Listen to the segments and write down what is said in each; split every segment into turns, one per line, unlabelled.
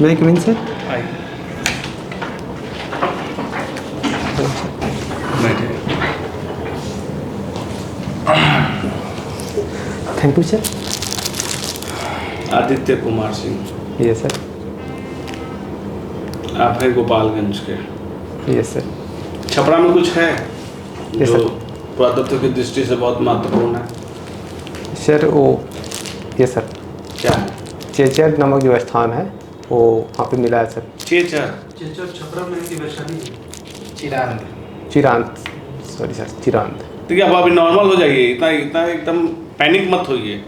मैं coming sir.
आई बैठे।
Thank you sir.
Aditya Kumar Singh,
ये सर।
आप है गोपालगंज के।
ये सर।
छपरा में कुछ है
Yes,
जो
sir.
पुरातत्व की दृष्टि से बहुत महत्वपूर्ण है?
सर वो ये सर
क्या है?
चेचर नामक जो स्थान है वो वहाँ पे मिला है सर।
चेचर
छपरा में की वैशाली चिरांद।
Chirant, sorry sir, Chirant.
ठीक है, अब अभी नॉर्मल हो जाइए, इतना इतना एकदम पैनिक मत होइए।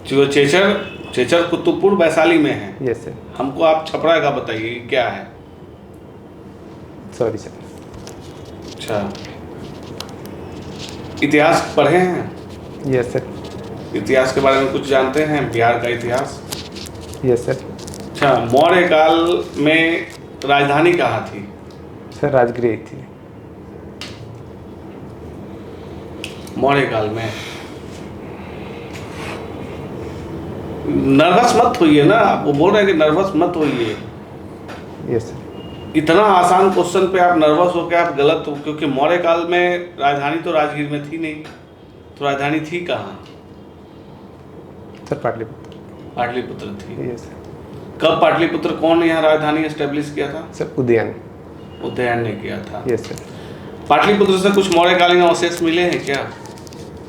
जो चेचर कुतुबपुर वैशाली में है,
यस सर।
हमको आप छपरा का बताइए क्या है?
Sorry sir.
अच्छा, इतिहास पढ़े हैं?
Yes sir.
इतिहास के बारे में कुछ जानते हैं? बिहार का इतिहास?
Yes sir.
अच्छा, मौर्य काल में राजधानी कहाँ थी?
सर राजगृह थी।
मौर्य काल में। नर्वस मत होइए ना, वो बोल रहे हैं कि नर्वस मत होइए।
Yes sir.
इतना आसान क्वेश्चन पे आप नर्वस हो के आप गलत हो, क्योंकि मौर्य काल में राजधानी तो राजगीर में थी नहीं, तो राजधानी थी कहाँ?
सर पाटलिपुत्र।
पाटलिपुत्र थी।
Yes sir.
कब पाटलिपुत्र, कौन यहाँ राजधानी एस्टेब्लिश किया था?
सर उदयन।
उदयन ने किया था।
Yes sir.
पाटलिपुत्र से कुछ मौर्यकालीन अवशेष मिले हैं क्या?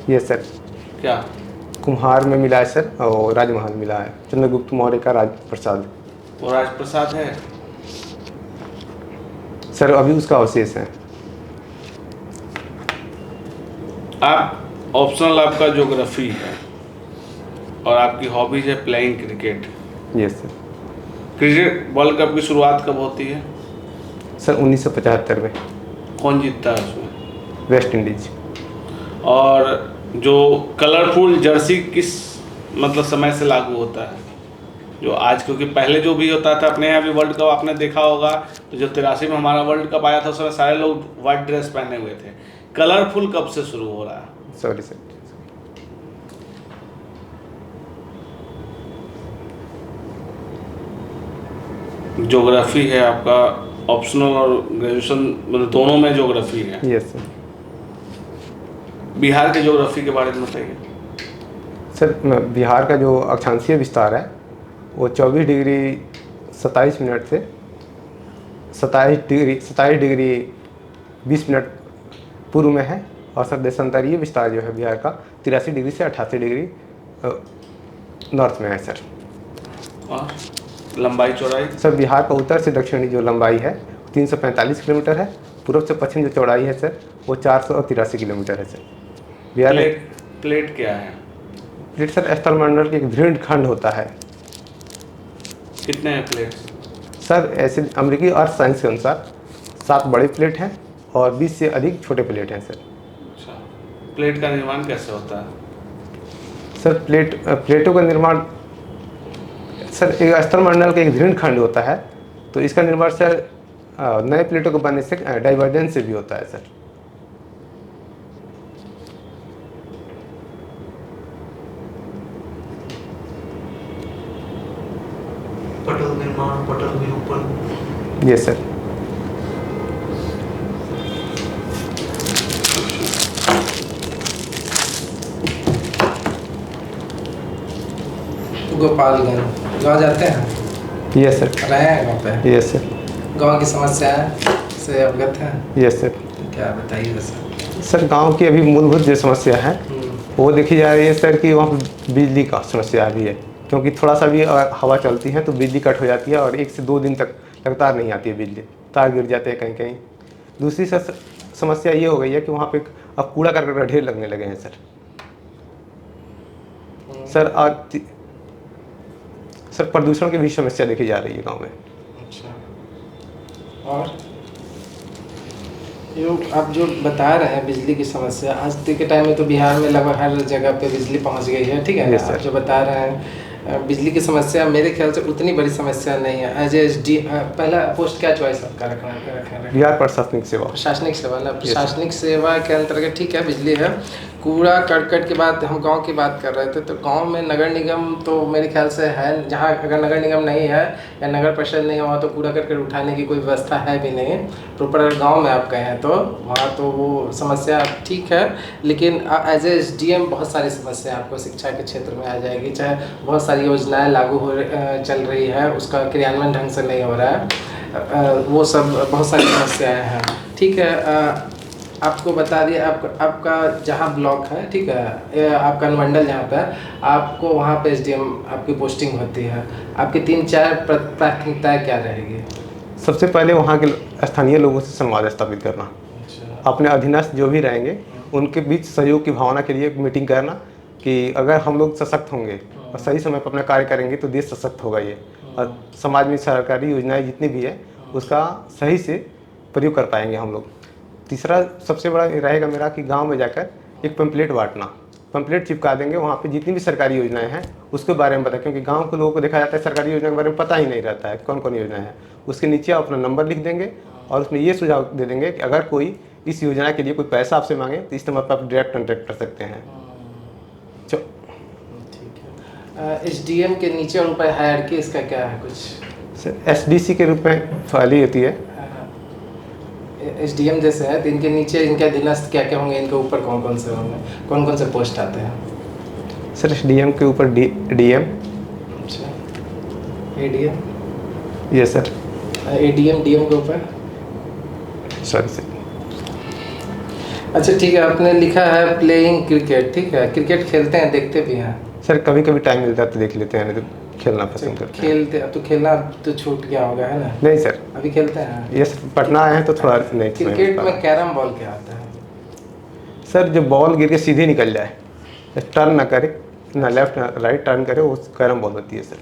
Yes sir.
क्या?
कुम्हार में मिला है सर, और राजमहल मिला है, चंद्रगुप्त मौर्य का राजप्रसाद।
वो राजप्रसाद है?
सर अभी उसका अवशेष है।
आप ऑप्शनल आपका ज्योग्राफी है और आपकी हॉबीज है playing cricket.
Yes sir.
Cricket world cup की शुरुआत कब होती है?
सर 1975 में।
कौन जीतता है उसमें?
West Indies.
और जो कलरफुल जर्सी किस मतलब समय से लागू होता है? जो आज, क्योंकि पहले जो भी होता था अपने यहाँ भी वर्ल्ड कप आपने देखा होगा, तो जो 83 में हमारा वर्ल्ड कप आया था उसमें सारे लोग वाइट ड्रेस पहने हुए थे। कलरफुल कब से शुरू हो रहा है?
Sorry sir.
ज्योग्राफी है आपका ऑप्शनल, और ग्रेजुएशन मतलब दोनों में ज्योग्राफी है।
Yes sir.
बिहार के ज्योग्राफी के बारे में बताइए।
सर बिहार का जो अक्षांशीय विस्तार है वो 24 डिग्री 27 मिनट से 27 डिग्री 20 मिनट पूर्व में है, और सर देशांतरीय विस्तार जो है बिहार का 83 डिग्री से 88 डिग्री नॉर्थ में है सर।
और लंबाई चौड़ाई?
सर बिहार का उत्तर से दक्षिणी जो लंबाई है 345 किलोमीटर है, पूर्व से पश्चिम जो चौड़ाई है सर वो 483 किलोमीटर है सर। बिहार में
प्लेट क्या है?
प्लेट सर स्थलमंडल के एक दृढ़ खंड होता है।
कितने हैं प्लेट्स?
सर ऐसे अमेरिकी अर्थ साइंस के अनुसार 7 बड़े प्लेट हैं और 20 से अधिक छोटे प्लेट हैं सर।
अच्छा, प्लेट का निर्माण कैसे होता है?
सर प्लेटों का निर्माण सर एक स्थलमंडल का एक दृढ़ खंड होता है, तो इसका निर्माण सर नए प्लेटों के बनने से डाइवर्जेंस से भी होता है सर।
पटल निर्माण, पटल विरूपण।
Yes sir.
गोपालगंज गाँव जाते हैं?
Yes sir.
रहे हैं गाँव पे?
Yes sir.
गाँव की समस्या से अवगत हैं?
Yes sir.
क्या बताइए सर?
सर गांव की अभी मूलभूत जो समस्या है वो देखी जा रही है सर कि वहाँ पर बिजली का समस्या भी है, क्योंकि थोड़ा सा भी हवा चलती है तो बिजली कट हो जाती है और 1 से 2 दिन तक लगातार नहीं आती है बिजली, तार गिर जाते हैं कहीं कहीं। दूसरी सर समस्या ये हो गई है कि वहाँ पे अब कूड़ा करकट का ढेर लगने लगे हैं सर। सर प्रदूषण की भी समस्या देखी जा रही है गाँव में।
अच्छा, और आप जो बता रहे हैं बिजली की समस्या, आज के टाइम में तो बिहार में लगभग हर जगह पे बिजली पहुंच गई है, ठीक है?
Yes,
आप जो बता रहे हैं बिजली की समस्या मेरे ख्याल से उतनी बड़ी समस्या नहीं है। एज एसडी पहला पोस्ट क्या चॉइस आपका रखना?
बिहार प्रशासनिक सेवा।
प्रशासनिक सेवा ना, प्रशासनिक सेवा के अंतर्गत ठीक है बिजली है। कूड़ा करकट की बात, हम गांव की बात कर रहे थे, तो गांव में नगर निगम तो मेरे ख्याल से है, जहां अगर नगर निगम नहीं है या नगर परिषद नहीं हुआ तो कूड़ा करकट उठाने की कोई व्यवस्था है भी नहीं। प्रॉपर अगर गाँव में आप गए हैं तो वहाँ तो वो समस्या ठीक है, लेकिन एज ए SDM बहुत सारी समस्या आपको शिक्षा के क्षेत्र में आ जाएगी। चाहे बहुत सारी योजनाएँ लागू चल रही है, उसका क्रियान्वयन ढंग से नहीं हो रहा है, वो सब बहुत सारी समस्याएँ हैं। ठीक है, आपको बता दिए आपका जहाँ ब्लॉक है, ठीक है, आपका अनुमंडल जहाँ पे है, आपको वहाँ पे SDM आपकी पोस्टिंग होती है, आपकी 3-4 प्राथमिकताएँ क्या रहेगी?
सबसे पहले वहाँ के स्थानीय लोगों से संवाद स्थापित करना, अपने अधीनस्थ जो भी रहेंगे उनके बीच सहयोग की भावना के लिए एक मीटिंग करना कि अगर हम लोग सशक्त होंगे और सही समय पर अपना कार्य करेंगे तो देश सशक्त होगा ये, और समाज में सरकारी योजनाएं जितनी भी है उसका सही से प्रयोग कर पाएंगे हम लोग। तीसरा सबसे बड़ा रहेगा मेरा कि गांव में जाकर एक पैम्पलेट बांटना, पैम्पलेट चिपका देंगे, वहाँ पे जितनी भी सरकारी योजनाएं हैं उसके बारे में बताएं, क्योंकि गांव के लोगों को देखा जाता है सरकारी योजना के बारे में पता ही नहीं रहता है कौन कौन योजना है। उसके नीचे आप अपना नंबर लिख देंगे और उसमें ये सुझाव दे देंगे कि अगर कोई इस योजना के लिए कोई पैसा आपसे मांगे तो इस नंबर पर आप डायरेक्ट कॉन्टैक्ट कर सकते हैं।
ठीक है, SDM के नीचे और ऊपर हायरार्की इसका क्या है कुछ?
सर SDC के रूप में फाली होती है।
SDM जैसे है तो इनके नीचे इनके अधीनस्थ क्या क्या होंगे, इनके ऊपर कौन कौन से होंगे, कौन कौन से पोस्ट आते हैं?
सर SDM के ऊपर DM।
अच्छा, ADM?
Yes sir.
ADM DM के ऊपर?
Sorry sir.
अच्छा ठीक है, आपने लिखा है प्लेइंग क्रिकेट, ठीक है, क्रिकेट खेलते हैं, देखते भी हैं?
सर कभी कभी टाइम मिलता है तो देख लेते हैं, नहीं तो खेलना पसंद करते हैं।
खेलते, अब तो खेलना तो छूट गया होगा, है ना?
नहीं सर,
अभी खेलते हैं?
यस पटना आए हैं तो थोड़ा नहीं।
क्रिकेट में कैरम बॉल क्या आता है?
सर जो बॉल गिर के सीधे निकल जाए, टर्न ना करे, ना लेफ्ट ना राइट टर्न करे, वो कैरम बॉल होती है सर।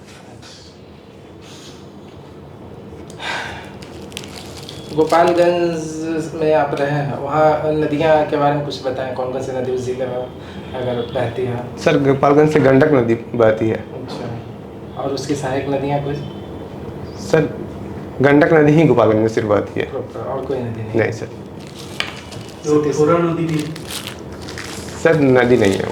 गोपालगंज में आप रहे हैं, वहाँ नदियाँ के बारे में कुछ बताएं, कौन कौन सी नदी उस जिले में अगर बहती है?
सर गोपालगंज से गंडक नदी बहती है।
अच्छा, और उसकी सहायक नदियाँ कुछ?
सर गंडक नदी ही गोपालगंज में सिर्फ बहती है,
और कोई नदी नहीं?
नहीं सर।
तो नदी भी?
सर नदी नहीं है वो।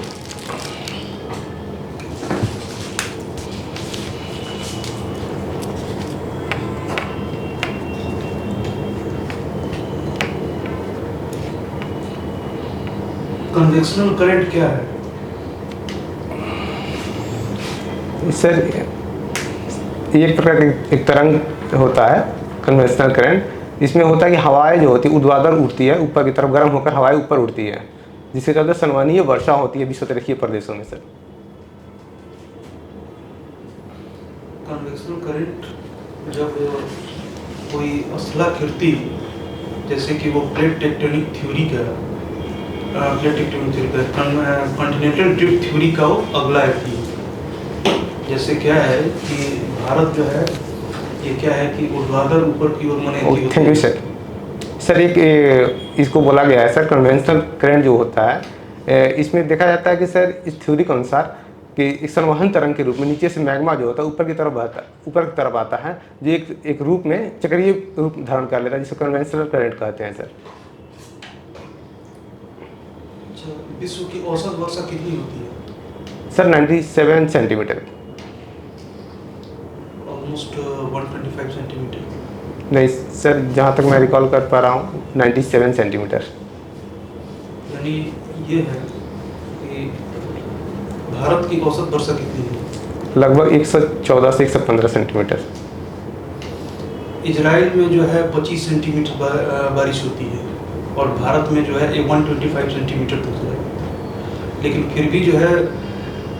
कन्वेक्शनल करंट क्या है?
सर एक प्रकार की एक तरंग होता है कन्वेंशनल करंट। इसमें होता है कि हवाएं जो होती है ऊर्ध्वाधर उड़ती है, ऊपर की तरफ गर्म होकर हवाएं ऊपर उड़ती है, जिसके चलते संवहनीय वर्षा होती है विषुवतरेखीय प्रदेशों में। सर
कन्वेक्शनल करंट जब कोई स्थलाकृति, जैसे कि वो प्लेट टेक्टोनिक थ्योरी का कॉन्टिनेंटल ड्रिफ्ट थ्योरी का वो अगला है। जैसे क्या है कि भारत जो है ये क्या है कि ऊर्ध्वाधर ऊपर की ओर मने।
Thank you sir. सर एक इसको बोला गया है सर कन्वेंशनल करंट जो होता है, इसमें देखा जाता है कि सर इस थ्योरी के अनुसार कि एक संवहन तरंग के रूप में नीचे से मैग्मा जो होता है ऊपर की तरफ बहता है, ऊपर की तरफ आता है, जो एक रूप में चक्रीय रूप धारण कर लेता है, जिसे कन्वेंशनल करंट कहते हैं सर।
विश्व की औसत वर्षा कितनी होती है?
Sir 97 centimetre.
Almost 125 centimetre.
नहीं सर, जहाँ तक मैं रिकॉल कर पा रहा हूँ 97 सेंटीमीटर।
यानी ये है कि भारत की औसत वर्षा कितनी है?
लगभग 114 से 115 सेंटीमीटर।
इजराइल में जो है 25 सेंटीमीटर बारिश होती है और भारत में जो है 125 सेंटीमीटर तक है। लेकिन फिर भी जो है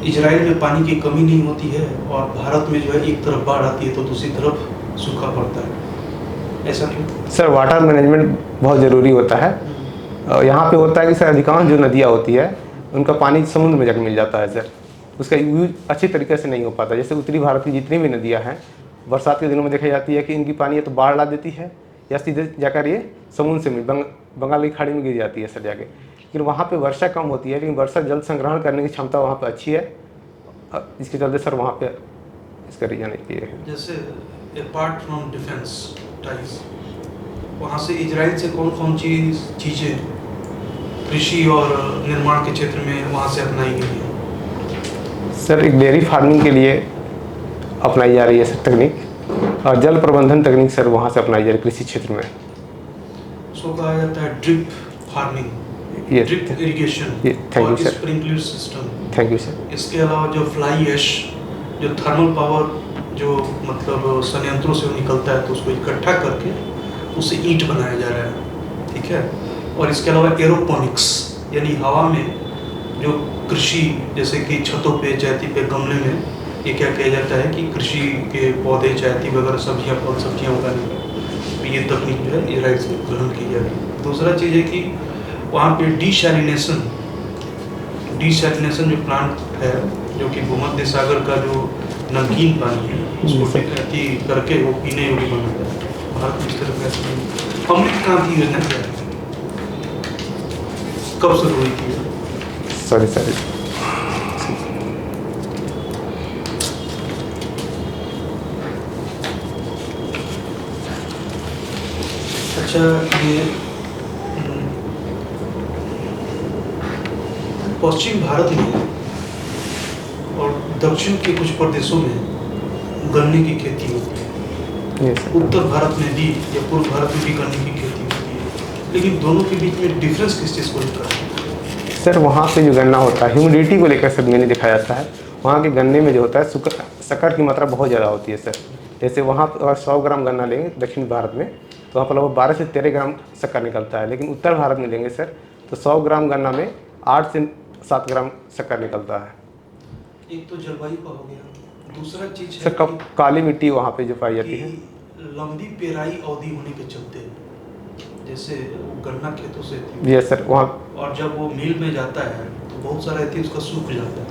इजराइल में पानी की कमी नहीं होती है और भारत में जो है एक तरफ बाढ़ आती है तो दूसरी तरफ सूखा पड़ता है। ऐसा क्यों?
सर वाटर मैनेजमेंट बहुत ज़रूरी होता है। यहाँ पे होता है कि सर अधिकांश जो नदियाँ होती है उनका पानी समुद्र में जाकर मिल जाता है सर, उसका यूज अच्छी तरीके से नहीं हो पाता। जैसे उत्तरी भारत की जितनी भी नदियाँ हैं बरसात के दिनों में देखी जाती है कि इनकी पानी या तो बाढ़ ला देती है या सीधे जाकर ये समुद्र से बंगाल की खाड़ी में गिर जाती है सर जाके। लेकिन वहाँ पे वर्षा कम होती है, लेकिन वर्षा जल संग्रहण करने की क्षमता वहाँ पे अच्छी है, इसके चलते सर वहाँ पे इसका रीजन ये है।
जैसे अपार्ट फ्रॉम डिफेंस टाइज, वहाँ से इजराइल से कौन कौन चीज़ें कृषि और निर्माण के क्षेत्र में वहाँ से अपनाई गई है?
सर एक डेयरी फार्मिंग के लिए अपनाई जा रही है सर तकनीक, और जल प्रबंधन तकनीक सर वहाँ से अपनाई जा रही है कृषि क्षेत्र में।
उसको कहा जाता है drip farming,
Yes.
Drip irrigation
thank
और
you, sir.
Sprinkler system.
Thank you sir.
इसके अलावा जो फ्लाई ऐश, जो थर्मल पावर जो मतलब संयंत्रों से निकलता है, तो उसको इकट्ठा करके उससे ईंट बनाया जा रहा है, ठीक है। और इसके अलावा एरोपोनिक्स, यानी हवा में जो कृषि, जैसे कि छतों पे, चैती पे, गमले में ये क्या किया जाता है कि कृषि के पौधे, चैती वगैरह सब्जियां, फल सब्जियां उगाने का, तो ये तकनीक जो है इजराइल से ग्रहण की जा रही है। दूसरा चीज़ है कि वहाँ पे डीसैलिनेशन जो प्लांट है, जो कि भूमध्य सागर का जो नमकीन पानी है उसको करके वो पीने योग्य बनाता है। भारत में इस तरह का ऐसा अमृत क्रांति योजना क्या है, कब शुरू हुई थी?
Sorry sir.
अच्छा, ये पश्चिम भारत में और दक्षिण के कुछ प्रदेशों में गन्ने की खेती होती है।
Yes sir.
उत्तर भारत में भी या पूर्व भारत में भी गन्ने की खेती होती है, लेकिन दोनों के बीच में डिफरेंस किस चीज़ को लेकर है?
सर वहाँ पे जो गन्ना होता है ह्यूमिडिटी को लेकर सर मैंने दिखाया जाता है। वहाँ के गन्ने में जो होता है शक्कर की मात्रा बहुत ज़्यादा होती है सर। जैसे वहाँ पर अगर 100 ग्राम गन्ना लेंगे दक्षिण भारत में, तो वहाँ पर लगभग 12 से 13 ग्राम शक्कर निकलता है। लेकिन उत्तर भारत में लेंगे सर तो 100 ग्राम गन्ना में 8 से 7 ग्राम शक्कर निकलता है।
एक तो जलवायु का हो गया, दूसरा चीज
सर काली मिट्टी वहाँ पे जो पाई जाती है,
लंबी पेराई अवधि होने के चलते, जैसे वो गन्ना खेतों से
ये सर वहाँ,
और जब वो मिल में जाता है तो बहुत सारा एथी उसका सूख जाता है,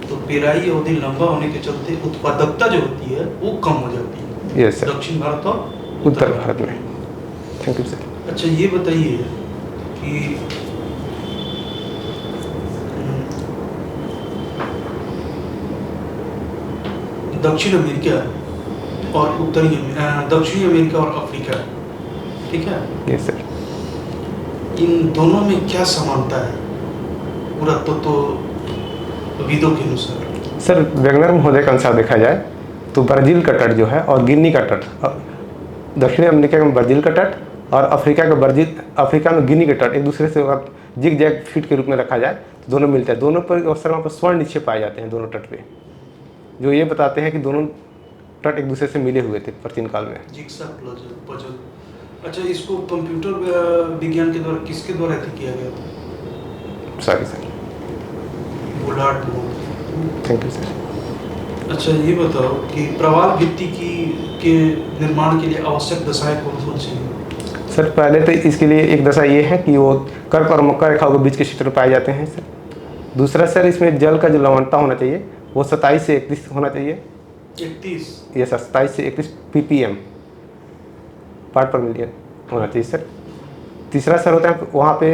तो पेराई अवधि लंबा होने के चलते उत्पादकता जो होती है वो कम हो जाती है।
ये सर
दक्षिण भारत और
उत्तर भारत में। Thank you sir.
अच्छा, ये बताइए कि दक्षिण अमेरिका और दक्षिणी अमेरिका और अफ्रीका, ठीक है,
ये सर
इन दोनों में क्या समानता है पुरातत्वविदों के अनुसार?
सर वेगनर महोदय के अनुसार देखा जाए तो ब्राज़ील का तट जो है और गिनी का तट, दक्षिणी अमेरिका में ब्राज़ील का तट और अफ्रीका में गिनी का तट एक दूसरे से अगर जिग जैग फीट के रूप में रखा जाए तो दोनों मिलते हैं। दोनों पर अवसर वहाँ पर स्वर्ण निक्षेप पाए जाते हैं दोनों तट पे, जो ये बताते हैं कि दोनों तट एक दूसरे से मिले हुए थे प्राचीन काल में।
जिगसैग पजल। अच्छा, इसको कंप्यूटर विज्ञान के द्वारा किसके द्वारा किया गया था?
Sorry sir.
गोलार्ड।
Thank you sir.
अच्छा, ये बताओ कि प्रवाल भित्ति के निर्माण के लिए आवश्यक दशाएं कौन कौन सी हैं?
सर पहले तो इसके लिए एक दशा ये है कि वो कर्क और मकर रेखाओं के बीच के क्षेत्र में पाए जाते हैं सर। दूसरा सर इसमें जल का जो लवणता होना चाहिए वो 27 से 31 होना चाहिए।
31?
ये सर 27 से 31 ppm पार्ट पर मिलियन होना चाहिए सर। तीसरा सर होता है वहाँ पे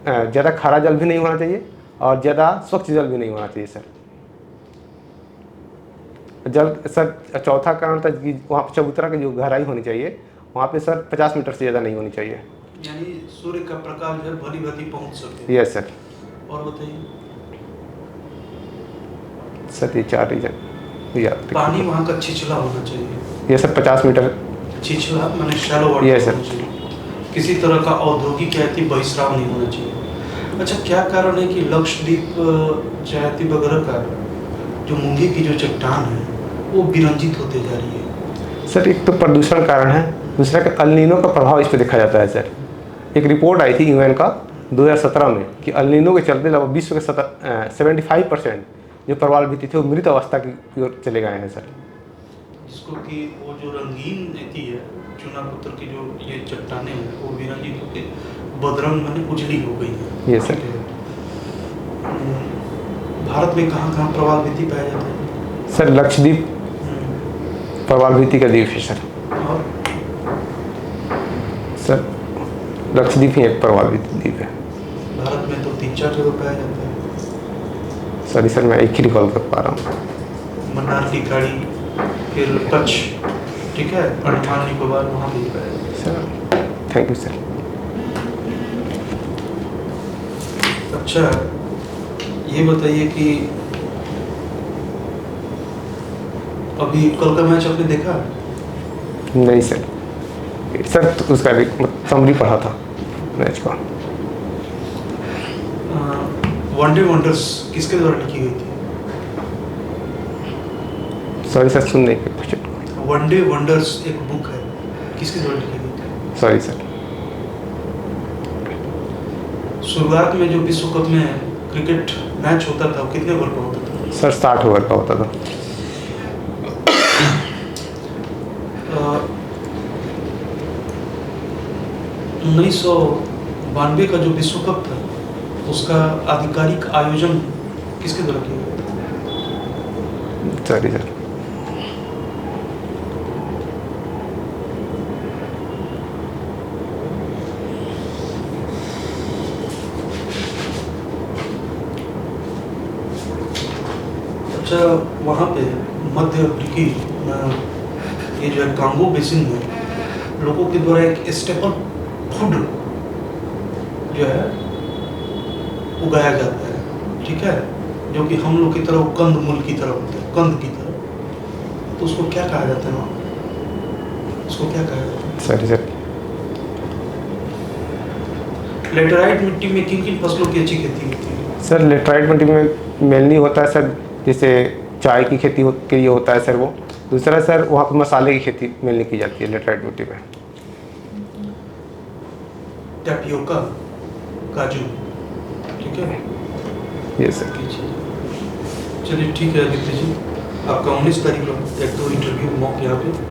ज़्यादा खारा जल भी नहीं होना चाहिए और ज़्यादा स्वच्छ जल भी नहीं होना चाहिए सर। जल सर चौथा कारण था कि वहाँ पर चबूतरा की जो गहराई होनी चाहिए वहाँ पे सर 50 मीटर से ज़्यादा नहीं होनी चाहिए।
यानी सूर्य का प्रकाश जो है भली भांति पहुँच सके।
Yes sir.
और बताइए
सर ये 4 रीजन।
पानी वहाँ का छिछला होना चाहिए।
ये सर 50 मीटर
छिछला माने शैलो वाटर
Yes, sir.
होना चाहिए। किसी तरह का औद्योगिक या बहिस्राव नहीं होना चाहिए। अच्छा, क्या कारण है कि लक्षद्वीप चाहती वगैरह का जो मूंगे की जो चट्टान है वो विरंजित होते जा रही है?
सर एक तो प्रदूषण कारण है, दूसरा का अल्नीनो का प्रभाव इस पर देखा जाता है सर। एक रिपोर्ट आई थी यूएन का 2017 में कि अल्नीनो के चलते लगभग विश्व के 75% जो प्रवाल भित्ति थे वो मृत अवस्था की ओर चले गए हैं सर।
जिसको कि वो जो रंगीन रहती है चुना पत्थर की जो ये चट्टानें हैं वो विरंजित होकर बदरंग माने उजली हो गई है।
ये सर।
भारत में कहाँ कहाँ प्रवाल भित्ति पाया जाता है?
सर लक्षद्वीप प्रवाल भित्ति का द्वीप है सर।
और
सर लक्षद्वीप ही एक प्रवाल भित्ति द्वीप है।
भारत में तो 3-4 जगह पाया जाता है।
सॉरी सर मैं एक ही रिकॉल कर पा रहा हूँ।
मन्नार की खाड़ी, फिर कच्छ, ठीक है, अंडमान निकोबार, वहाँ भी पाया जाता है।
Sir thank you sir.
अच्छा, ये बताइए कि अभी कल का मैच आपने देखा?
नहीं सर, सर तो उसका समरी पढ़ा था मैच का।
वनडे वंडर्स किसके द्वारा लिखी गई थी?
सॉरी सर, सुन नहीं के क्वेश्चन।
वनडे वंडर्स एक बुक है, किसके द्वारा लिखी गई थी?
Sorry sir.
शुरुआत में जो विश्व कप में क्रिकेट मैच होता था वो कितने ओवर का होता था?
सर 60 ओवर का होता था।
1992 का जो विश्व कप था उसका आधिकारिक आयोजन किसके द्वारा किया गया?
Sorry sir.
अच्छा, वहाँ पे मध्य अफ्रीकी ये जो है कांगो बेसिन में लोगों के द्वारा एक स्टेपल फूड जो है उगाया जाता है, ठीक है, जो कि हम लोग की तरह कंद मूल की तरह होता है, कंद की तरह। तो उसको क्या कहा जाता है वहाँ? उसको क्या कहा जाता है?
Sorry sir.
लेटराइट मिट्टी में किन किन फसलों की अच्छी खेती होती है?
सर लेटराइट मिट्टी में मेनली होता है सर, जैसे चाय की खेती के लिए होता है सर वो। दूसरा सर वहाँ पर मसाले की खेती मेनली की जाती है लेटराइट मिट्टी में।
टैपियोका, काजू, ठीक है,
ये सर।
चलिए ठीक है आदित्य जी, आपका 19 तारीख को 1-2 इंटरव्यू मॉक यहाँ पे